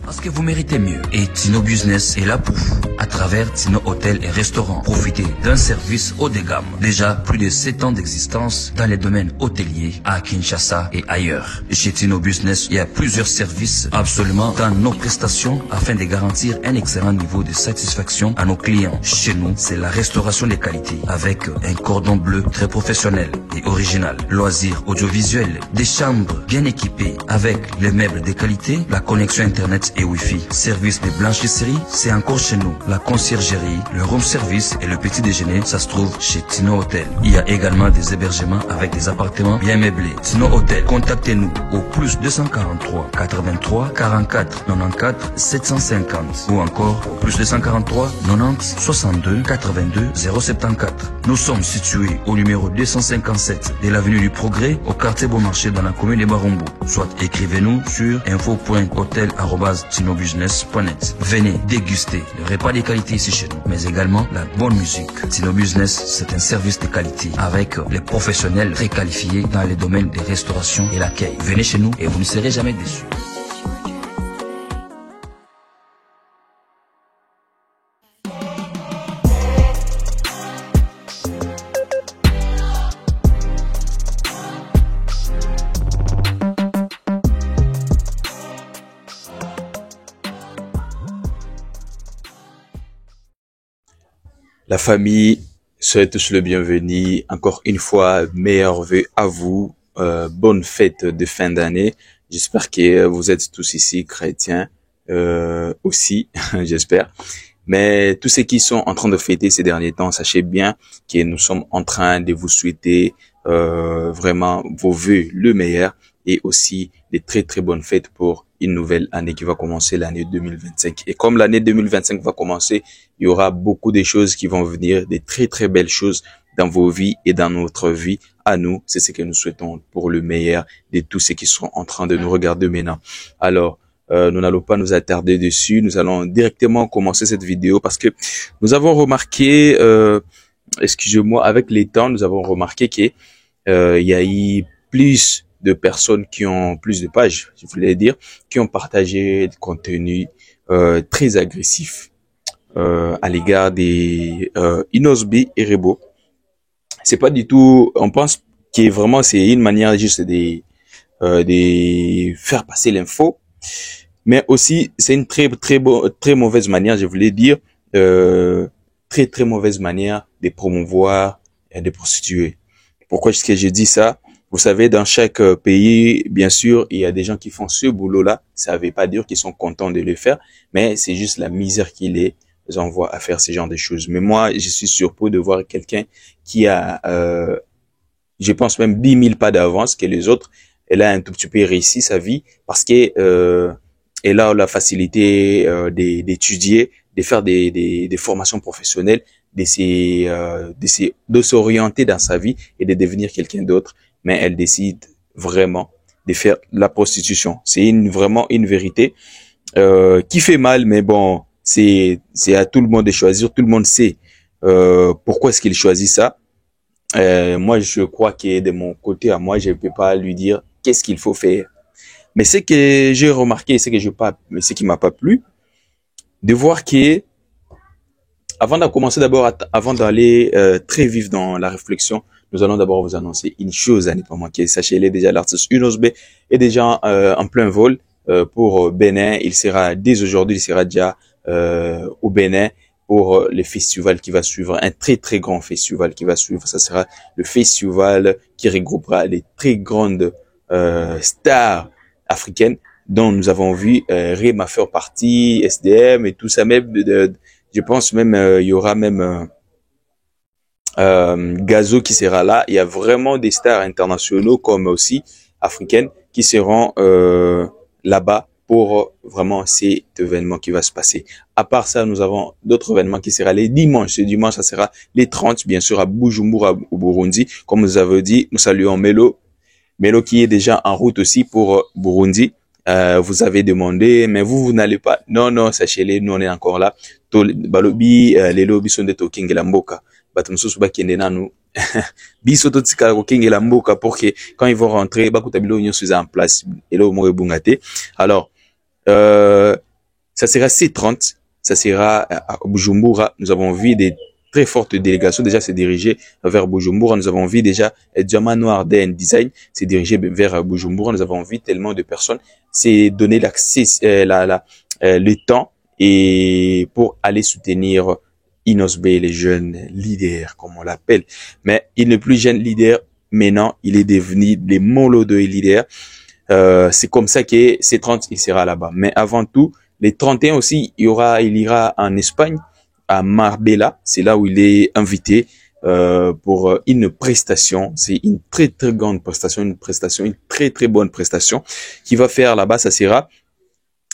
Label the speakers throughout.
Speaker 1: Parce que vous méritez mieux. Et Tino Business est là pour vous. À travers Tino Hôtel et Restaurants. Profitez d'un service haut de gamme. Déjà plus de 7 ans d'existence dans les domaines hôteliers à Kinshasa et ailleurs. Chez Tino Business, il y a plusieurs services absolument dans nos prestations afin de garantir un excellent niveau de satisfaction à nos clients. Chez nous, c'est la restauration de qualité avec un cordon bleu très professionnel et original. Loisirs audiovisuels, des chambres bien équipées avec les meubles de qualité, la connexion internet et Wi-Fi. Service de blanchisserie, c'est encore chez nous. La conciergerie, le room service et le petit déjeuner, ça se trouve chez Tino Hotel. Il y a également des hébergements avec des appartements bien meublés. Tino Hotel, contactez-nous au plus 243 83 44 94 750 ou encore au plus 243 90 62 82 074. Nous sommes situés au numéro 257 de l'avenue du Progrès au quartier Beaumarchais dans la commune de Barumbu. Soit écrivez-nous sur info.hotel@tinobusiness.net. Venez déguster le repas de qualité ici chez nous, mais également la bonne musique. Tino Business, c'est un service de qualité avec les professionnels très qualifiés dans les domaines de restauration et l'accueil. Venez chez nous et vous ne serez jamais déçus.
Speaker 2: La famille, soyez tous le bienvenu. Encore une fois, meilleurs vœux à vous. Bonne fête de fin d'année. J'espère que vous êtes tous ici chrétiens aussi, j'espère. Mais tous ceux qui sont en train de fêter ces derniers temps, sachez bien que nous sommes en train de vous souhaiter vraiment vos vœux le meilleur et aussi des très très bonnes fêtes pour une nouvelle année qui va commencer, l'année 2025. Et comme l'année 2025 va commencer, il y aura beaucoup de choses qui vont venir, des très très belles choses dans vos vies et dans notre vie à nous. C'est ce que nous souhaitons pour le meilleur de tous ceux qui sont en train de nous regarder maintenant. Alors, nous n'allons pas nous attarder dessus. Nous allons directement commencer cette vidéo parce que nous avons remarqué, excusez-moi, avec les temps, nous avons remarqué que il y a eu plus de personnes qui ont plus de pages, je voulais dire, qui ont partagé du contenu très agressif à l'égard des Inosbi et Rebo. C'est pas du tout, on pense que vraiment c'est une manière juste de faire passer l'info, mais aussi c'est une très mauvaise manière, je voulais dire, très mauvaise manière de promouvoir et de prostituer. Pourquoi est-ce que je dis ça? Vous savez, dans chaque pays, bien sûr, il y a des gens qui font ce boulot-là. Ça ne veut pas dire qu'ils sont contents de le faire, mais c'est juste la misère qui les envoie à faire ce genre de choses. Mais moi, je suis surpris de voir quelqu'un qui a, je pense même 10 000 pas d'avance que les autres. Elle a un tout petit peu réussi sa vie parce que elle a la facilité d'étudier, de faire des formations professionnelles, de s'orienter dans sa vie et de devenir quelqu'un d'autre. Mais elle décide vraiment de faire la prostitution. C'est vraiment une vérité qui fait mal, mais bon, c'est à tout le monde de choisir. Tout le monde sait pourquoi est-ce qu'il choisit ça. Moi, je crois que de mon côté à moi, je ne peux pas lui dire qu'est-ce qu'il faut faire. Mais ce que j'ai remarqué, ce qui m'a pas plu, de voir que avant de commencer avant d'aller très vif dans la réflexion, nous allons d'abord vous annoncer une chose à ne pas manquer. Sachez-le, déjà l'artiste Inosbi est déjà en plein vol pour Bénin. Il sera dès aujourd'hui, il sera déjà au Bénin pour le festival qui va suivre, un très grand festival qui va suivre. Ça sera le festival qui regroupera les très grandes stars africaines dont nous avons vu Rema faire partie, SDM et tout ça. Même je pense même il y aura même Gazo qui sera là. Il y a vraiment des stars internationaux comme aussi africaines qui seront là-bas pour vraiment cet événement qui va se passer. À part ça, nous avons d'autres événements qui seront les dimanches. Ce dimanche, ça sera les 30, bien sûr, à Bujumbura, au Burundi. Comme nous avons dit, nous saluons Melo qui est déjà en route aussi pour Burundi. Vous avez demandé, mais vous n'allez pas. Non, sachez-le, nous on est encore là. Balobi, les lobbies sont des talking la mboka. Batumsusu bakende nanu. Biso totika koking la mboka pour que quand ils vont rentrer, bakutabilo nyo en place. Et là, au bungate. Alors, Ça sera C30, ça sera à Bujumbura. Nous avons vu des très fortes délégations déjà se diriger vers Bujumbura. Nous avons vu déjà Diamant Noir DN Design se diriger vers Bujumbura. Nous avons vu tellement de personnes. C'est donner l'accès, le temps et pour aller soutenir Inosbe, les jeunes leaders, comme on l'appelle. Mais il n'est plus jeune leader. Maintenant, il est devenu les Molo de leader. C'est comme ça que C30, il sera là-bas. Mais avant tout, les 31 aussi, il ira en Espagne, à Marbella. C'est là où il est invité pour une prestation. C'est une très très grande prestation, une très très bonne prestation qu'il va faire là-bas. Ça sera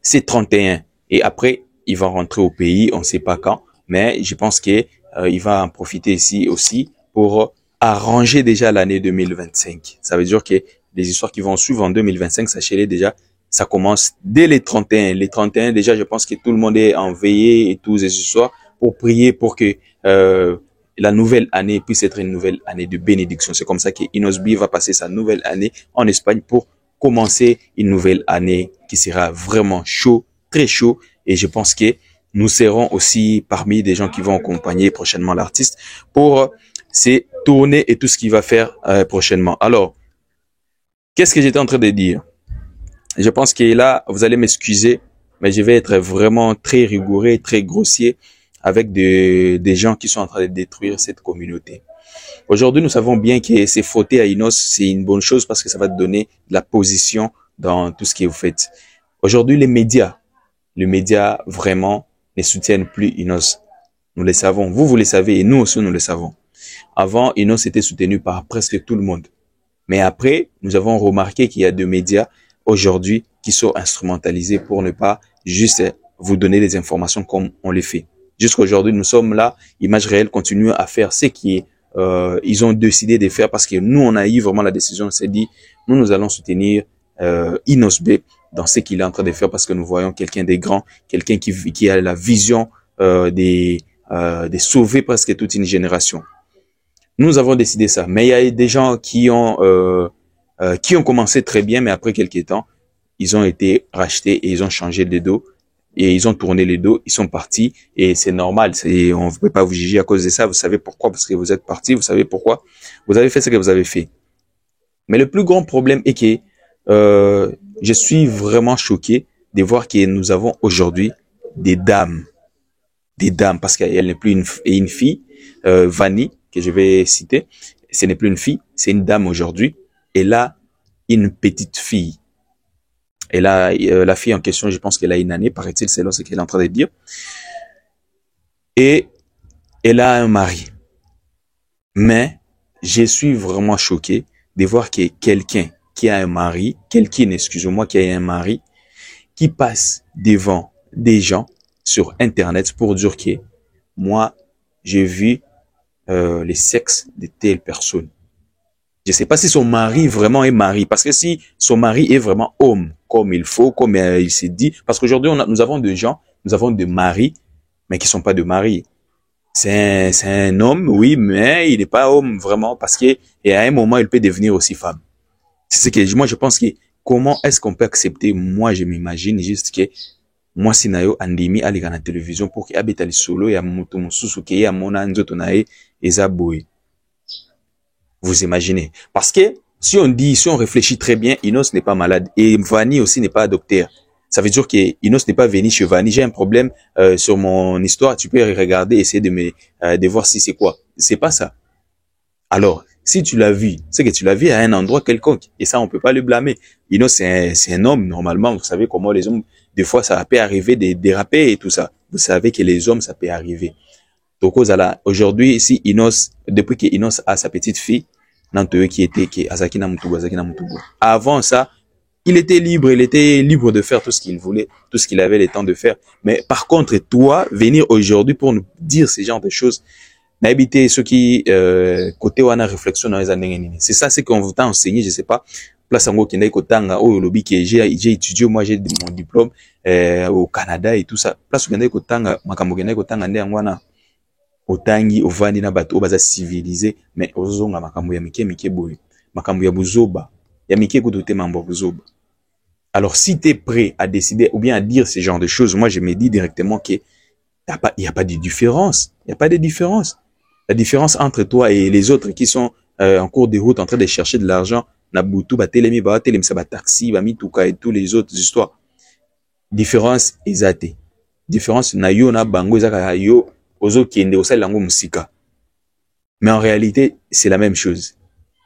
Speaker 2: C31. Et après, il va rentrer au pays. On ne sait pas quand, mais je pense que il va en profiter ici aussi pour arranger déjà l'année 2025. Ça veut dire que les histoires qui vont suivre en 2025, sachez-les déjà, ça commence dès les 31. Les 31, déjà, je pense que tout le monde est en veillée et tous ces histoires pour prier pour que la nouvelle année puisse être une nouvelle année de bénédiction. C'est comme ça que Inosbe va passer sa nouvelle année en Espagne pour commencer une nouvelle année qui sera vraiment chaud, très chaud. Et je pense que nous serons aussi parmi des gens qui vont accompagner prochainement l'artiste pour ses tournées et tout ce qu'il va faire prochainement. Alors, qu'est-ce que j'étais en train de dire? Je pense que là, vous allez m'excuser, mais je vais être vraiment très rigoureux, très grossier avec des gens qui sont en train de détruire cette communauté. Aujourd'hui, nous savons bien que c'est fauter à Inos, c'est une bonne chose parce que ça va te donner de la position dans tout ce que vous faites. Aujourd'hui, les médias vraiment ne soutiennent plus Inos. Nous le savons, vous le savez et nous aussi nous le savons. Avant, Inos était soutenu par presque tout le monde. Mais après, nous avons remarqué qu'il y a des médias aujourd'hui qui sont instrumentalisés pour ne pas juste vous donner des informations comme on les fait. Jusqu'à aujourd'hui, nous sommes là, Image Réelle continue à faire ce qui ils ont décidé de faire parce que nous, on a eu vraiment la décision, on s'est dit, nous allons soutenir Inosbe dans ce qu'il est en train de faire parce que nous voyons quelqu'un de grand, quelqu'un qui a la vision de sauver presque toute une génération. Nous avons décidé ça, mais il y a des gens qui ont commencé très bien, mais après quelques temps, ils ont été rachetés et ils ont changé de dos et ils ont tourné les dos, ils sont partis et c'est normal. On ne peut pas vous juger à cause de ça. Vous savez pourquoi? Parce que vous êtes partis. Vous savez pourquoi? Vous avez fait ce que vous avez fait. Mais le plus grand problème est que je suis vraiment choqué de voir que nous avons aujourd'hui des dames, parce qu'elle n'est plus une fille, Vanny, que je vais citer. Ce n'est plus une fille, c'est une dame aujourd'hui. Elle a une petite fille. Et là, la fille en question, je pense qu'elle a une année, paraît-il, c'est là ce qu'elle est en train de dire. Et elle a un mari. Mais je suis vraiment choqué de voir que quelqu'un qui a un mari, excusez-moi, qui a un mari, qui passe devant des gens sur Internet pour dire que moi, j'ai vu les sexes de telle personne. Je ne sais pas si son mari vraiment est mari, parce que si son mari est vraiment homme, comme il faut, comme il s'est dit, parce qu'aujourd'hui, nous avons des gens, nous avons des maris, mais qui sont pas de maris. C'est un homme, oui, mais il n'est pas homme vraiment, parce que et à un moment, il peut devenir aussi femme. C'est ce que moi, je pense que comment est-ce qu'on peut accepter, moi, je m'imagine juste que moi, si nayo andimi à la télévision pour qu'il habite à solo et à moto mususu qui à mon nzoto nae ezaboy. Vous imaginez? Parce que si on réfléchit très bien, Inos n'est pas malade et Vanny aussi n'est pas docteur. Ça veut dire que Inos n'est pas venu chez Vanny. J'ai un problème sur mon histoire. Tu peux regarder, essayer de voir si c'est quoi. C'est pas ça. Alors, si tu l'as vu, c'est que tu l'as vu à un endroit quelconque et ça on peut pas le blâmer. Inos c'est un homme normalement. Vous savez comment les hommes des fois ça peut arriver de déraper et tout ça. Vous savez que les hommes ça peut arriver. Donc aujourd'hui, si Inos, depuis que Inos a sa petite fille, avant ça, il était libre de faire tout ce qu'il voulait, tout ce qu'il avait le temps de faire. Mais par contre, toi, venir aujourd'hui pour nous dire ce genre de choses, n'habiter ceux qui, côté wana réflexion dans les années, c'est ça, c'est qu'on vous t'a enseigné, je sais pas, place en gros, j'ai étudié, moi j'ai mon diplôme, au Canada et tout ça. Place où kotanga, makambo kotanga nde ngwana. Otangi ovandi na bato baza civilisé mais ozonga makambo ya mike boye makambo ya buzoba ya mike kutote mambo buzoba Alors, si tu es prêt à décider ou bien à dire ce genre de choses, moi, je me dis directement qu'il n'y a pas de différence. Il n'y a pas de différence. La différence entre toi et les autres qui sont en cours de route en train de chercher de l'argent, Nabutu, Batelemi, Batelemi, ça taxi, Mituka et tous les autres histoires. Différence ezate. Différence na yo na bango ezaka yo ozo kende osala lango musika. Mais en réalité, c'est la même chose.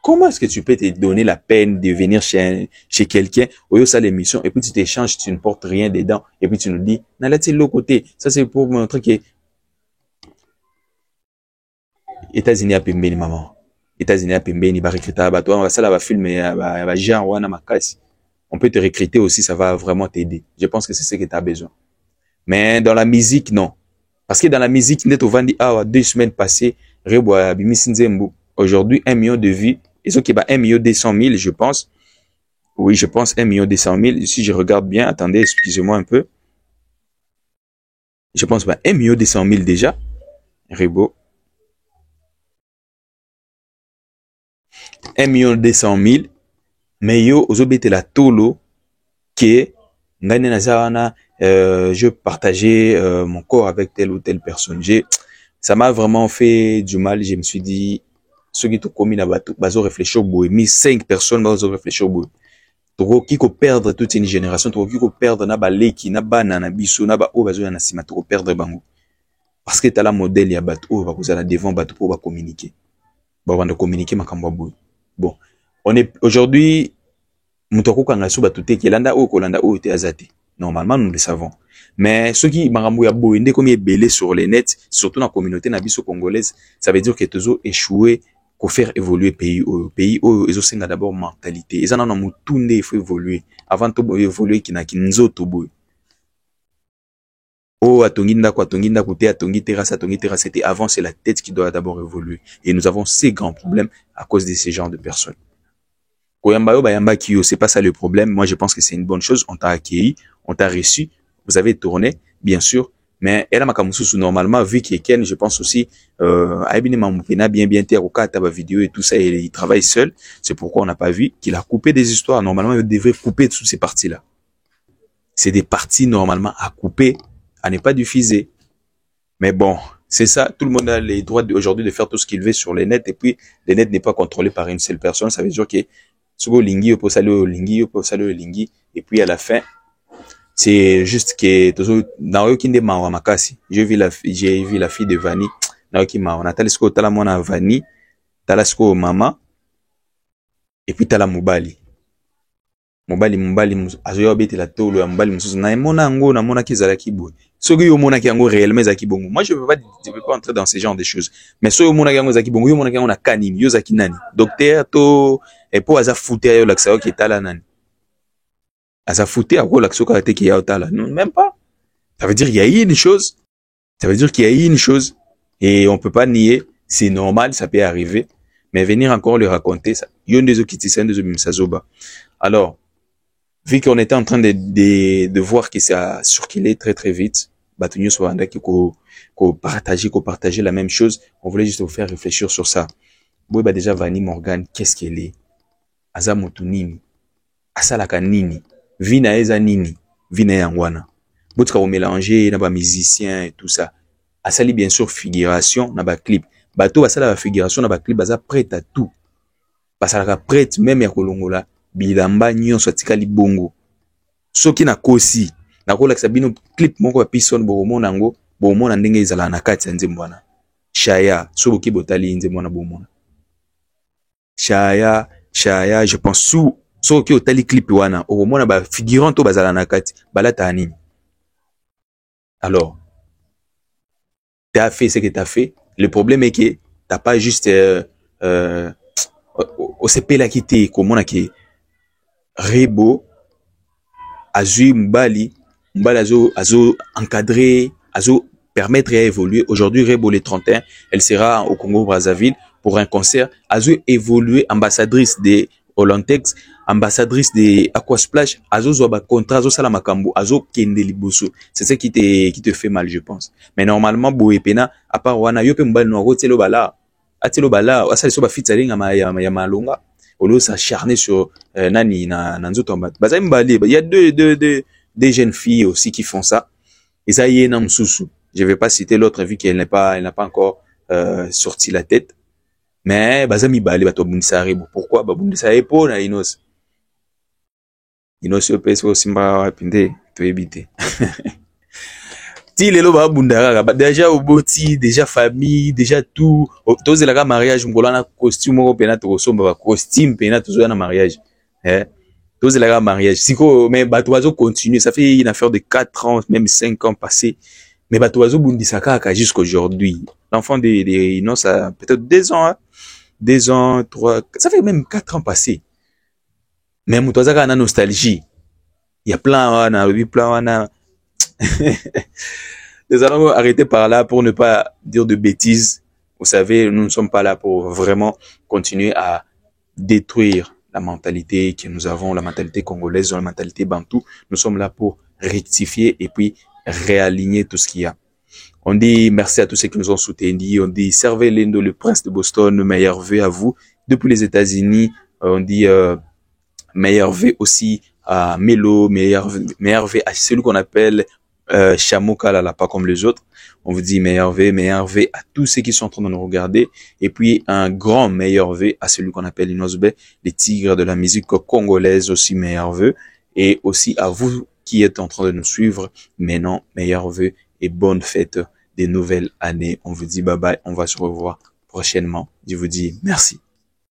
Speaker 2: Comment est-ce que tu peux te donner la peine de venir chez quelqu'un, au ça l'émission, et puis tu t'échanges, tu ne portes rien dedans, et puis tu nous dis, n'a là, c'est l'autre côté. Ça, c'est pour montrer que États-Unis a pembeni, maman. États-Unis a pembeni, va recruter, bah, toi, ça, là, va filmer, va genre, ouais, ma casse. On peut te recruter aussi, ça va vraiment t'aider. Je pense que c'est ce que tu as besoin. Mais dans la musique, non. Parce que dans la musique, net au Vandi, 2 semaines passées, Reboa, Bimisinzembo. Aujourd'hui, 1 million de vues. Ils ont qui bat 1 million 200 000, je pense. Oui, je pense 1 million 200 000. Si je regarde bien, attendez, excusez-moi un peu. Je pense 1 million 200 000 déjà. Rebo. 1 million 200 000. Mais yo, ozobete la tolo, que, ngane nazawana, je partageais mon corps avec telle ou telle personne. Ça m'a vraiment fait du mal. Je me suis dit, ceux qui t'ont commis là-bas, bazo réfléchir au bout. Mis 5 personnes, bazo réfléchir au bout. Toko qui ko perdre toute une génération, toko qui ko perdre na ba leki, na ba na biso, na ba o bazo na sima, toko perdre bango. Parce que t'as la modèle ya bato, o ba kozala devant bato pour ba communiquer. Ba vanda communiquer makambo bout. Bon, on est aujourd'hui mutoko kanga sou bato te kelanda o kolanda o te azate. Normalement, nous le savons. Mais ceux qui marambo ya boende comme belé sur les nets, surtout dans la communauté nabiso congolaise, ça veut dire que toujours échoué pour faire évoluer pays où ils ont d'abord mentalité. Ils en ont mutunde, il faut évoluer avant de évoluer qui n'a kinzo tobo. Oh atonginda kwa tonginda kote atongi terrasse, c'était avant, c'est la tête qui doit d'abord évoluer. Et nous avons ces grands problèmes à cause de ces genres de personnes. Koyamba yo bayamba kiyo, c'est pas ça le problème. Moi je pense que c'est une bonne chose. On t'a accueilli, on t'a reçu, vous avez tourné, bien sûr. Mais elle a makamususu normalement vu qu'Eken, je pense aussi Aibine Mamukena bien terre au cas de vidéo et tout ça, il travaille seul. C'est pourquoi on n'a pas vu qu'il a coupé des histoires. Normalement, il devrait couper toutes ces parties-là. C'est des parties normalement à couper, à ne pas diffuser. Mais bon, c'est ça. Tout le monde a les droits aujourd'hui de faire tout ce qu'il veut sur les nets. Et puis, les nets n'est pas contrôlé par une seule personne. Ça veut dire que Sugo Lingi, peut saluer Lingi, peut saluer Lingi. Et puis à la fin, c'est juste que naoyoki nde mawa makasi. J'ai vu la fille de Vani. Naoyoki mawa. Natali sko tala mwana Vani, tala sko mama. Et puis tala mobali. Mobali azoyo bete la tolo ya mobali mususu. Na mona ngo na mona kezala kibo. Soki yo mona ki yango réellement za kibongo. Moi je veux pas entrer dans ces genres de choses. Mais so yo mona ki yango za kibongo, yo mona ki yango na kanini, yo za kinani. Docteur to et pour aza fouté yo la ksayo ki tala nani. Aza fouté à quoi la ksayo ka te ki ya tala. Non, même pas. Ça veut dire qu'il y a eu une chose. Ça veut dire qu'il y a eu une chose. Et on peut pas nier. C'est normal, ça peut arriver. Mais venir encore le raconter, ça. Yon des okitisen des mimsazoba. Alors, vu qu'on était en train de voir que ça a circulé très très vite, Batunyo Swanda qui partager la même chose, on voulait juste vous faire réfléchir sur ça. Boy, bah déjà Vani Morgan, qu'est-ce qu'elle est? Aza motu nini? Asalaka nini? Vina eza nini? Vina yangwana. Botka au mélanger, na ba musicien et tout ça. Asali bien sûr figuration, na ba clip. Bato basala ba figuration, na ba clip, baza prête à tout. Basalaka prête même ya kolongola. Bilamba nyonso atikali bongo. Soki na kosi, na kola sabino clip moko ya pison bomona ngo, bomona ndenge ezala na kati ya nzembo wana. Shaya, soboki botali nzembo wana bomona. Shaya, je pense soki otali clip wana, bomona ba figurant to bazala na kati, balata nini. Alors, t'as fait ce que t'as fait. Le problème est que t'as pas juste au CP la quitté comme on a qui Rebo Azui Mbali azo encadrer, azo permettre à évoluer. Aujourd'hui, Rebo le 31, elle sera au Congo Brazzaville pour un concert. Azo évoluer ambassadrice de Olantex, ambassadrice de Aquasplash, azo zoba contrat, azo sala makambo, azo kende liboso. C'est ça qui te fait mal, je pense. Mais normalement, Boepena, à part wana, yope mbali no rotelo bala, atelo bala, asa so ba fit salinga ya malonga. Au lieu de s'acharner sur nani na nzoto mbatu. Baza mbali, il y a des jeunes filles aussi qui font ça. Et ça y est, nam sousou. Je vais pas citer l'autre vu qu'elle n'a pas encore sorti la tête. Mais baza mibali bato bundisare. Pourquoi ba bundisare po na inos. Inos yo peso simba pinde to ebite. Ti lelo ba bundara ba déjà oboti, déjà famille, déjà tout. Toze la mariage ngolo na costume ko pena to somba ba costume pena to na mariage. Toze la mariage. Siko mais bato bazo continuer, ça fait une affaire de 4 ans, même 5 ans passés. Mais bato bazo bundisaka jusqu'aujourd'hui. L'enfant de Inos ça peut-être 2 ans, hein? 2 ans, 3, ça fait même 4 ans passés. Mais mutazaka na nostalgie. Il y a plein plein. Nous allons arrêter par là pour ne pas dire de bêtises. Vous savez, nous ne sommes pas là pour vraiment continuer à détruire la mentalité que nous avons, la mentalité congolaise, la mentalité bantou. Nous sommes là pour rectifier et puis réaligner tout ce qu'il y a. On dit merci à tous ceux qui nous ont soutenus. On dit servez Lendo, le prince de Boston, meilleur vœu à vous. Depuis les États-Unis, on dit meilleur vœu aussi à Melo, meilleur vœu à celui qu'on appelle Chameau Kalala, pas comme les autres. On vous dit meilleur vœu à tous ceux qui sont en train de nous regarder. Et puis un grand meilleur vœu à celui qu'on appelle Inosbe, les tigres de la musique congolaise, aussi meilleur vœu. Et aussi à vous qui êtes en train de nous suivre. Maintenant, meilleur vœu et bonne fête des nouvelles années. On vous dit bye bye, on va se revoir prochainement. Je vous dis merci.